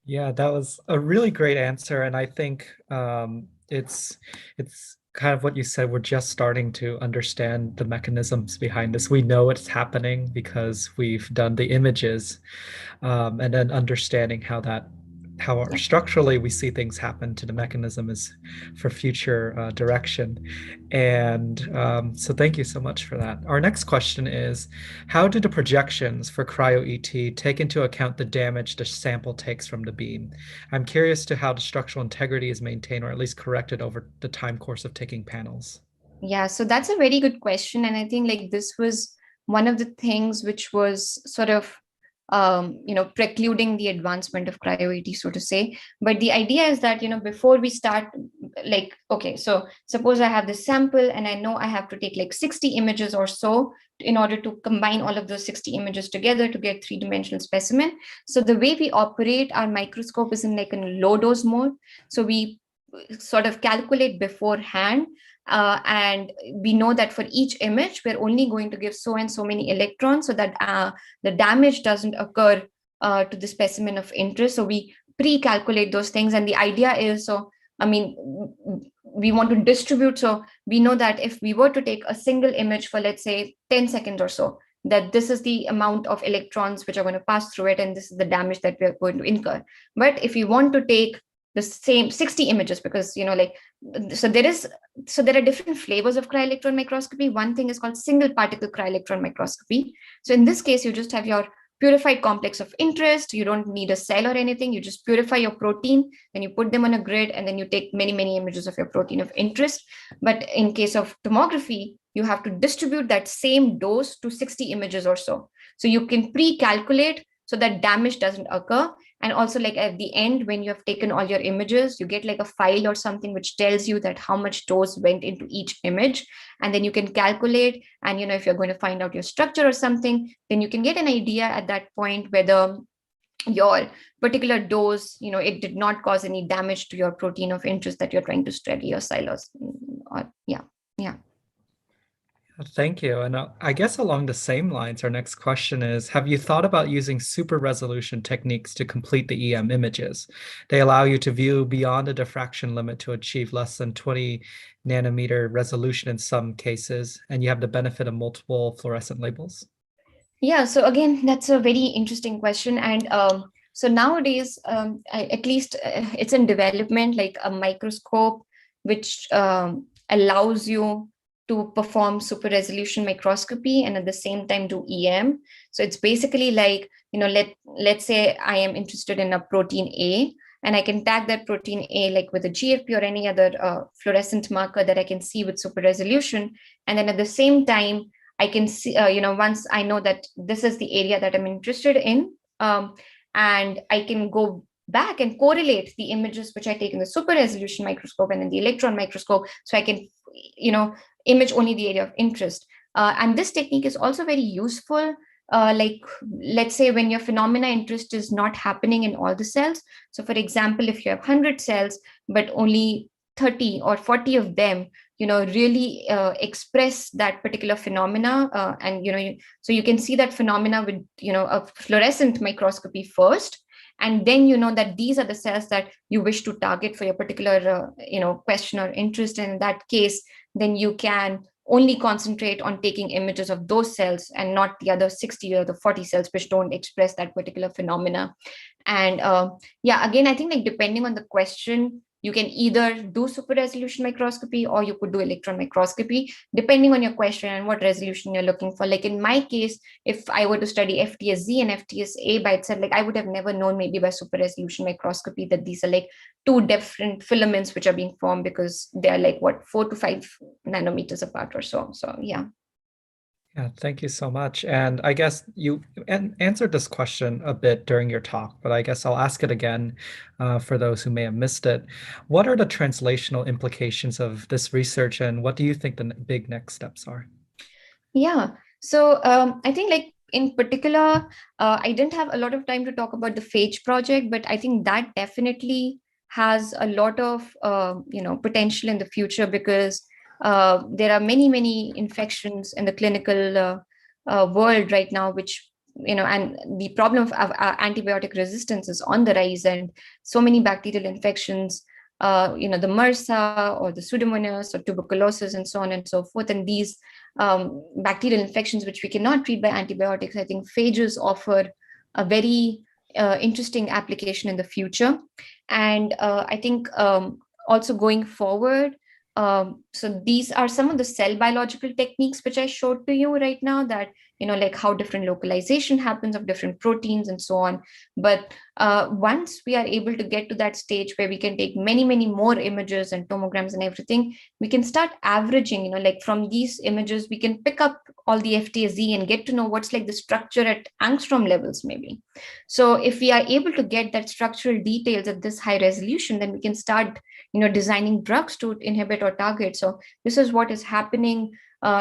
Yeah, that was a really great answer. And I think it's kind of what you said. We're just starting to understand the mechanisms behind this. We know it's happening because we've done the images, and then understanding how structurally we see things happen to the mechanism is for future direction. And so thank you so much for that. Our next question is, how do the projections for cryo-ET take into account the damage the sample takes from the beam? I'm curious to how the structural integrity is maintained, or at least corrected, over the time course of taking panels. Yeah, so that's a very good question. And I think like this was one of the things which was sort of precluding the advancement of cryo-ET, so to say. But the idea is that, before we start, like, okay, so suppose I have this sample and I know I have to take like 60 images or so in order to combine all of those 60 images together to get 3-dimensional specimen. So the way we operate our microscope is in like a low dose mode. So we sort of calculate beforehand. And we know that for each image, we're only going to give so and so many electrons so that the damage doesn't occur to the specimen of interest. So we pre-calculate those things. And the idea is, so, I mean, we want to distribute. So we know that if we were to take a single image for, let's say, 10 seconds or so, that this is the amount of electrons which are going to pass through it, and this is the damage that we're going to incur. But if we want to take the same 60 images, because, like, so there are different flavors of cryo-electron microscopy. One thing is called single particle cryo-electron microscopy. So in this case, you just have your purified complex of interest. You don't need a cell or anything. You just purify your protein, then you put them on a grid, and then you take many, many images of your protein of interest. But in case of tomography, you have to distribute that same dose to 60 images or so. So you can pre-calculate so that damage doesn't occur. And also, like, at the end, when you have taken all your images, you get like a file or something which tells you that how much dose went into each image. And then you can calculate, and if you're going to find out your structure or something, then you can get an idea at that point whether your particular dose, it did not cause any damage to your protein of interest that you're trying to study or silos. Yeah. Thank you. And I guess along the same lines, our next question is, have you thought about using super resolution techniques to complete the EM images? They allow you to view beyond the diffraction limit to achieve less than 20 nanometer resolution in some cases, and you have the benefit of multiple fluorescent labels. Yeah, so again, that's a very interesting question. And so nowadays, at least it's in development, like a microscope, which allows you to perform super resolution microscopy and at the same time do EM. So it's basically like, let's say I am interested in a protein A, and I can tag that protein A like with a GFP or any other fluorescent marker that I can see with super resolution. And then at the same time, I can see, once I know that this is the area that I'm interested in, and I can go back and correlate the images which I take in the super resolution microscope and in the electron microscope, so I can, image only the area of interest. And this technique is also very useful. Like, let's say when your phenomena interest is not happening in all the cells. So for example, if you have 100 cells, but only 30 or 40 of them, really express that particular phenomena. And, so you can see that phenomena with, a fluorescent microscopy first. And then you know that these are the cells that you wish to target for your particular, question or interest. And in that case, then you can only concentrate on taking images of those cells and not the other 60 or the 40 cells which don't express that particular phenomena. And again, I think, like, depending on the question, you can either do super resolution microscopy or you could do electron microscopy, depending on your question and what resolution you're looking for. Like in my case, if I were to study FtsZ and FtsA by itself, like I would have never known maybe by super resolution microscopy that these are like two different filaments which are being formed, because they're like 4 to 5 nanometers apart or so. So yeah. Yeah, thank you so much. And I guess you answered this question a bit during your talk, but I guess I'll ask it again for those who may have missed it. What are the translational implications of this research, and what do you think the big next steps are? Yeah, so I think, like, in particular, I didn't have a lot of time to talk about the Phage project, but I think that definitely has a lot of potential in the future, because there are many infections in the clinical world right now, which and the problem of antibiotic resistance is on the rise, and so many bacterial infections, the MRSA or the Pseudomonas or tuberculosis and so on and so forth, and these bacterial infections which we cannot treat by antibiotics. I think phages offer a very interesting application in the future, and I think also going forward. So these are some of the cell biological techniques which I showed to you right now, that like how different localization happens of different proteins and so on. But once we are able to get to that stage where we can take many more images and tomograms and everything, we can start averaging, like from these images we can pick up all the FtsZ and get to know what's like the structure at angstrom levels maybe. So if we are able to get that structural details at this high resolution, then we can start designing drugs to inhibit or target. So this is what is happening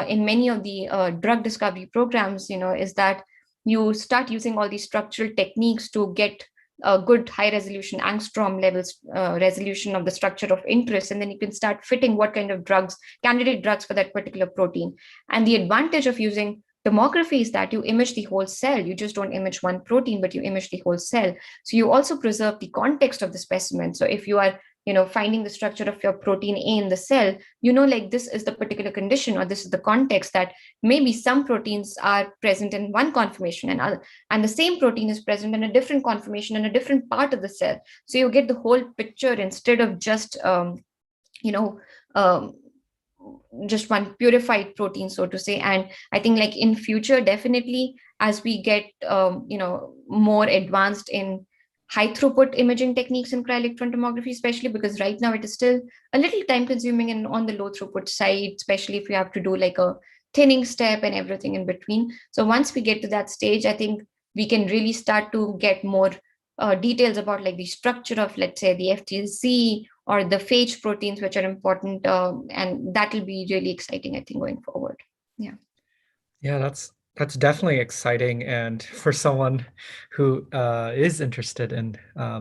in many of the drug discovery programs, is that you start using all these structural techniques to get a good high resolution angstrom levels resolution of the structure of interest, and then you can start fitting what kind of drugs, candidate drugs for that particular protein. And the advantage of using tomography is that you image the whole cell. You just don't image one protein, but you image the whole cell. So you also preserve the context of the specimen. So if you are finding the structure of your protein A in the cell, like this is the particular condition, or this is the context, that maybe some proteins are present in one conformation and the same protein is present in a different conformation in a different part of the cell. So you get the whole picture instead of just um, just one purified protein, so to say. And I think like in future, definitely as we get more advanced in high throughput imaging techniques in cryo-electron tomography, especially because right now it is still a little time consuming and on the low throughput side, especially if you have to do like a thinning step and everything in between. So once we get to that stage, I think we can really start to get more details about like the structure of, let's say, the FtsZ or the phage proteins, which are important, and that will be really exciting, I think, going forward. Yeah. Yeah, that's definitely exciting. And for someone who is interested in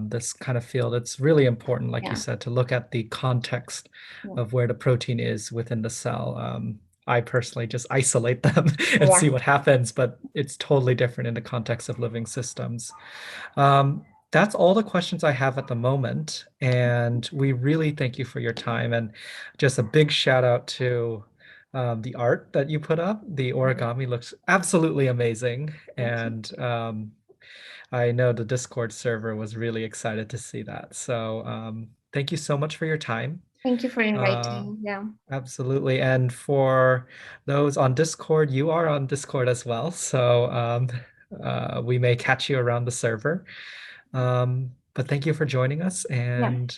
this kind of field, it's really important, like you said, to look at the context of where the protein is within the cell. I personally just isolate them and see what happens, but it's totally different in the context of living systems. That's all the questions I have at the moment, and we really thank you for your time, and just a big shout out to the art that you put up. The origami looks absolutely amazing, and I know the Discord server was really excited to see that. So thank you so much for your time. Thank you for inviting. Yeah. Absolutely. And for those on Discord, you are on Discord as well. So we may catch you around the server. But thank you for joining us, and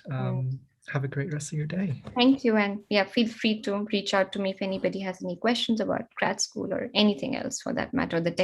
have a great rest of your day. Thank you. And yeah, feel free to reach out to me if anybody has any questions about grad school or anything else for that matter, the tech